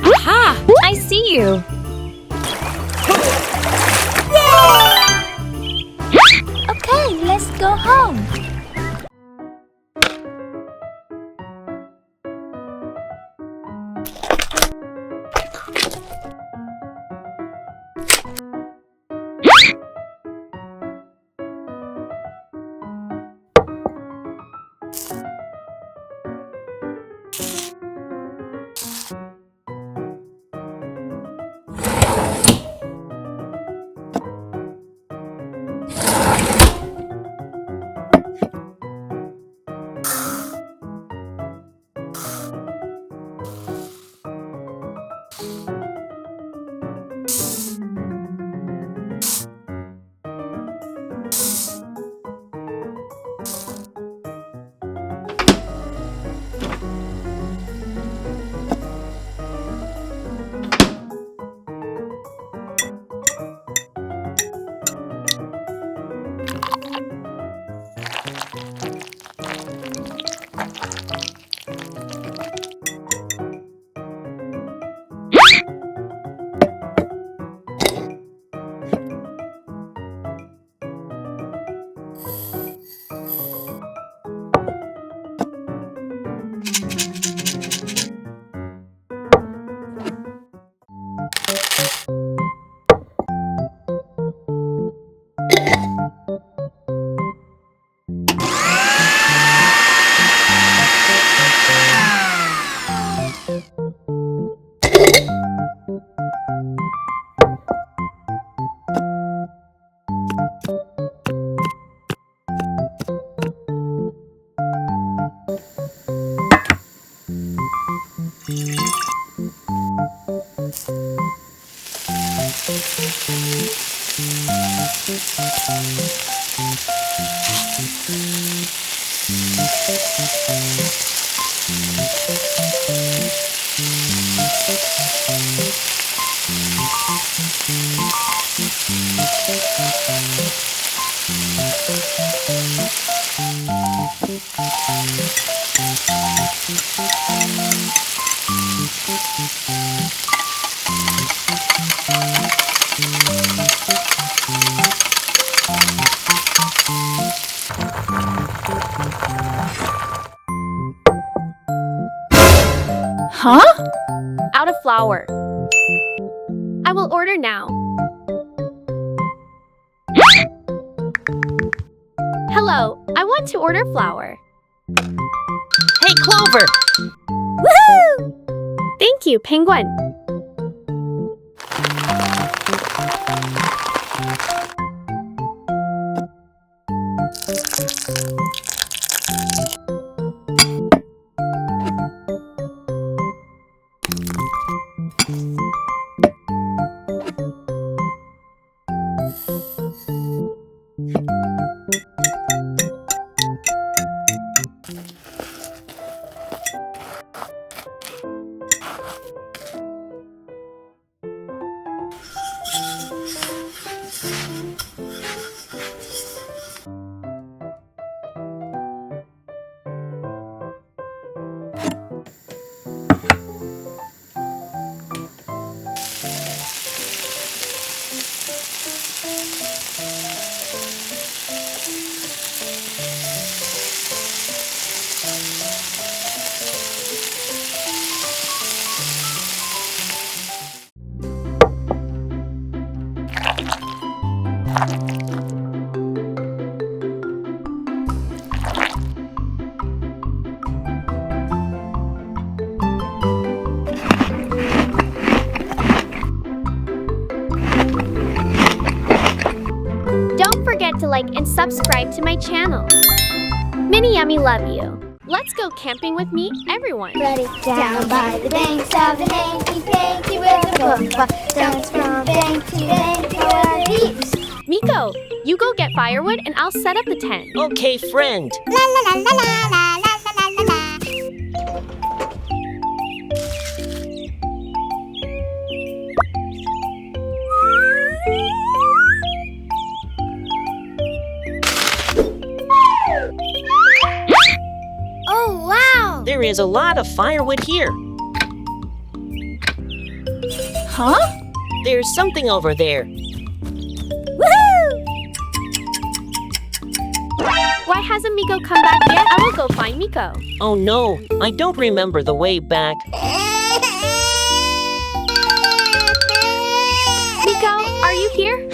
Aha! I see you. Okay, let's go home. Huh? Out of flour. I will order now. Hello, I want to order flour. Hey, Clover! Woohoo! Thank you, Penguin. Don't forget to like and subscribe to my channel. Minnie Yummy love you. Let's go camping with me, everyone. Ready down by the banks of the hanky-panky river, stones from bank to bank, our leaves. Miko, you go get firewood and I'll set up the tent. Okay, friend. La la la la la la la la la la. is a lot of firewood here. Huh? There's something over there. Why hasn't Miko come back yet? I will go find Miko. Oh no, I don't remember the way back. Miko, are you here?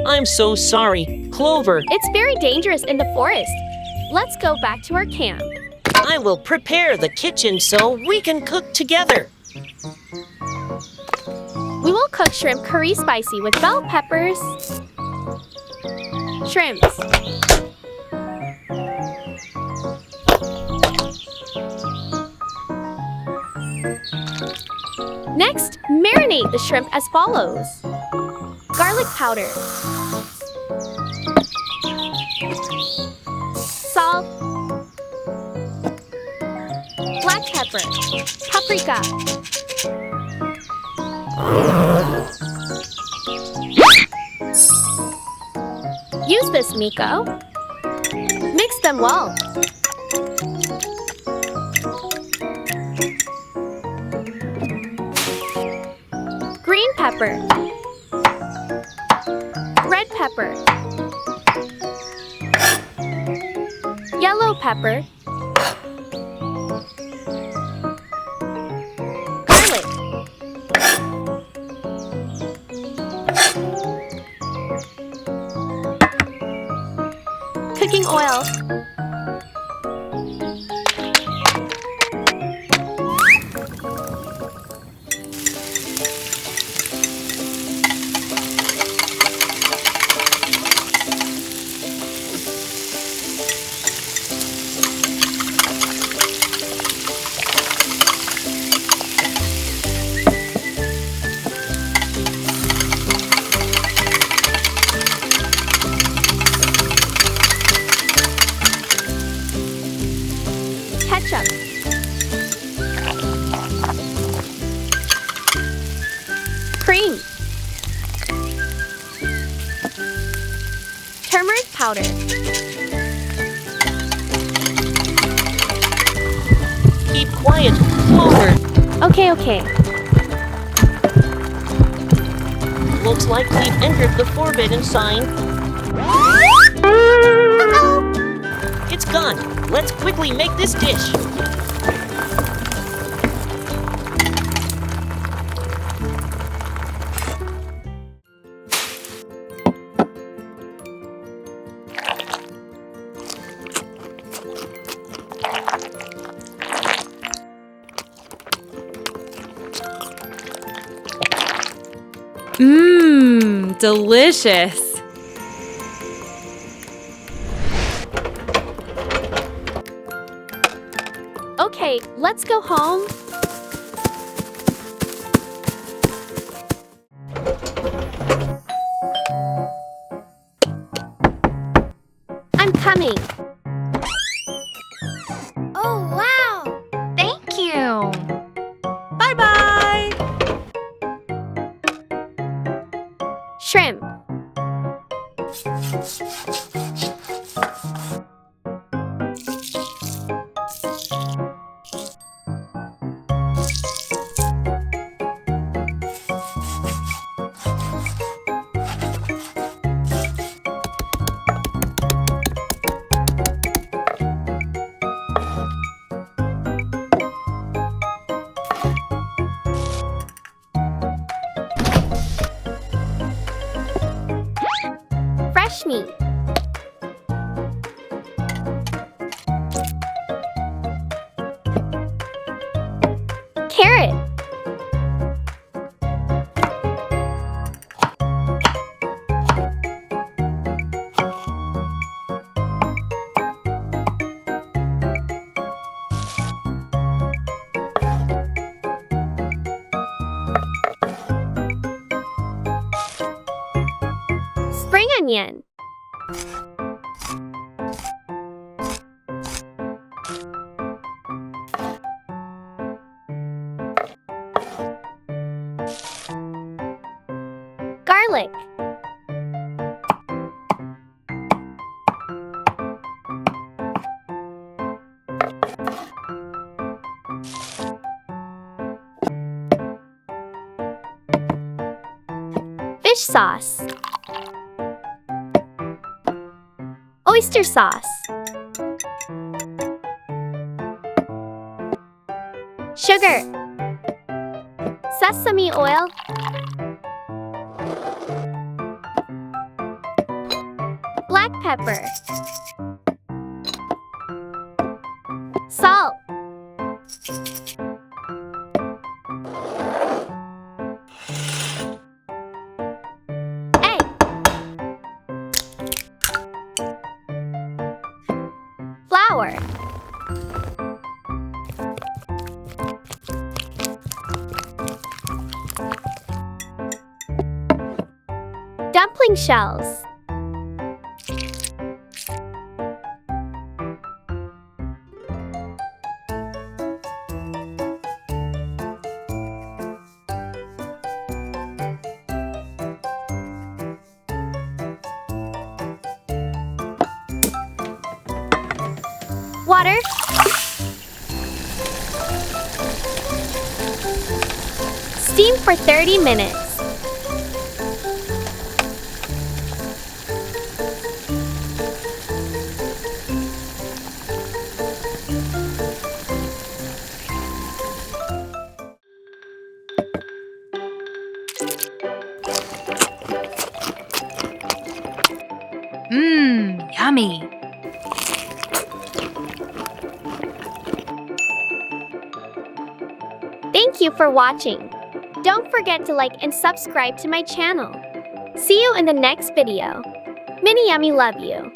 I'm so sorry, Clover. It's very dangerous in the forest. Let's go back to our camp. I will prepare the kitchen so we can cook together. We will cook shrimp curry spicy with bell peppers. Shrimps. Next, marinate the shrimp as follows. Garlic powder. Salt. Black pepper. Paprika. Use this, Miko. Mix them well. Green pepper. Red pepper. Yellow pepper. Garlic. Cooking oil. Ketchup. Cream. Turmeric powder. Keep quiet, Clover. Okay. Looks like we've entered the forbidden sign. It's gone. Let's quickly make this dish. Delicious. Okay, let's go home. I'm coming. Oh, wow! Thank you. Bye-bye. Shrimp. Fresh meat. Carrot. Spring onion. Garlic. Fish sauce. Oyster sauce. Sugar. Sesame oil. Black pepper. Salt. Egg. Flour. Dumpling shells. Water. Steam for 30 minutes. Mmm, yummy. Thank you for watching. Don't forget to like and subscribe to my channel. See you in the next video. Mini Yummy love you.